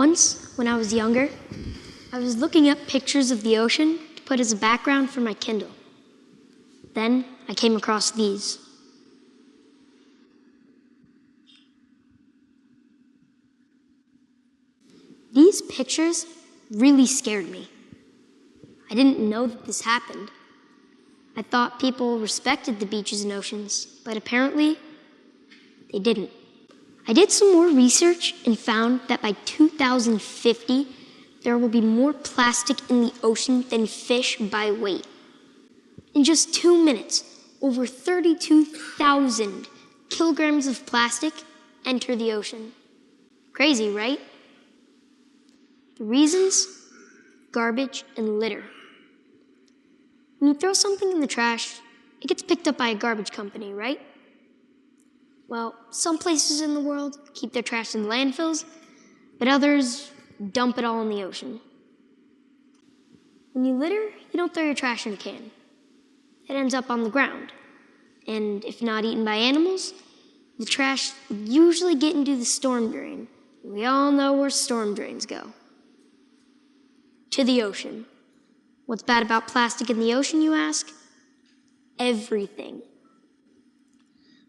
Once, when I was younger, I was looking up pictures of the ocean to put as a background for my Kindle. Then I came across these. These pictures really scared me. I didn't know that this happened. I thought people respected the beaches and oceans, but apparently they didn't. I did some more research and found that by 2050, there will be more plastic in the ocean than fish by weight. In just 2 minutes, over 32,000 kilograms of plastic enter the ocean. Crazy, right? The reasons? Garbage and litter. When you throw something in the trash, it gets picked up by a garbage company, right? Well, some places in the world keep their trash in landfills, but others dump it all in the ocean. When you litter, you don't throw your trash in a can. It ends up on the ground. And if not eaten by animals, the trash would usually get into the storm drain. We all know where storm drains go. To the ocean. What's bad about plastic in the ocean, you ask? Everything.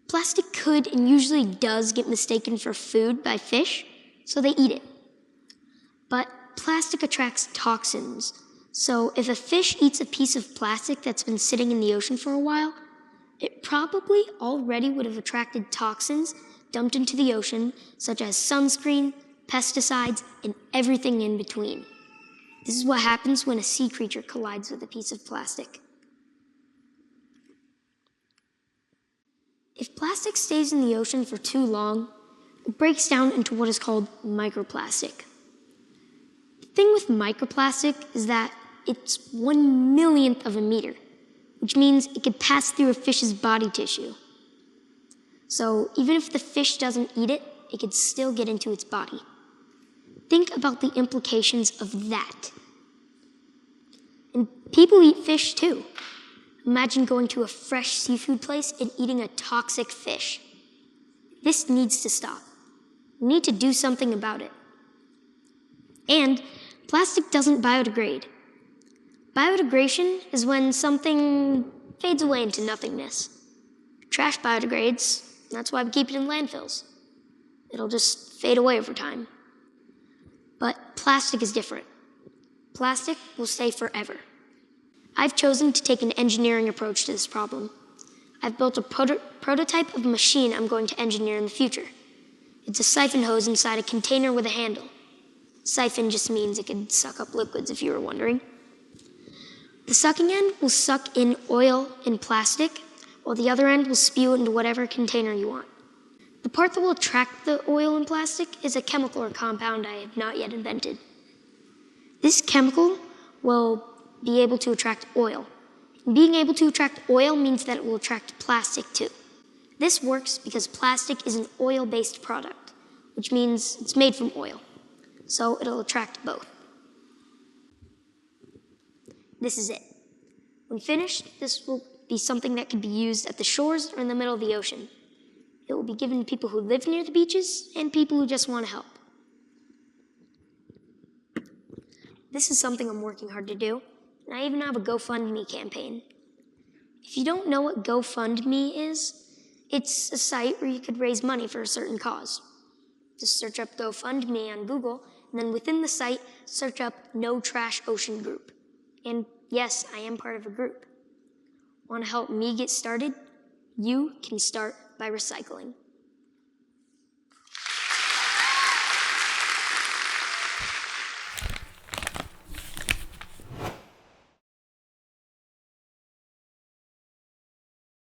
Plastic could and usually does get mistaken for food by fish, so they eat it. But plastic attracts toxins, so if a fish eats a piece of plastic that's been sitting in the ocean for a while, it probably already would have attracted toxins dumped into the ocean, such as sunscreen, pesticides, and everything in between. This is what happens when a sea creature collides with a piece of plastic. If plastic stays in the ocean for too long, it breaks down into what is called microplastic. The thing with microplastic is that it's 1/1,000,000th of a meter, which means it could pass through a fish's body tissue. So even if the fish doesn't eat it, it could still get into its body. Think about the implications of that. And people eat fish too. Imagine going to a fresh seafood place and eating a toxic fish. This needs to stop. We need to do something about it. And plastic doesn't biodegrade. Biodegradation is when something fades away into nothingness. Trash biodegrades, that's why we keep it in landfills. It'll just fade away over time. But plastic is different. Plastic will stay forever. I've chosen to take an engineering approach to this problem. I've built a prototype of a machine I'm going to engineer in the future. It's a siphon hose inside a container with a handle. Siphon just means it can suck up liquids, if you were wondering. The sucking end will suck in oil and plastic, while the other end will spew it into whatever container you want. The part that will attract the oil and plastic is a chemical or compound I have not yet invented. This chemical will be able to attract oil. And being able to attract oil means that it will attract plastic too. This works because plastic is an oil-based product, which means it's made from oil. So it'll attract both. This is it. When finished, this will be something that can be used at the shores or in the middle of the ocean. It will be given to people who live near the beaches and people who just want to help. This is something I'm working hard to do, and I even have a Gofundme campaign. If you don't know what Gofundme is, it's a site where you could raise money for a certain cause. Just search up Gofundme on Google, and then within the site, search up No Trash Ocean Group. And yes, I am part of a group. Want to help me get started? You can start by recycling.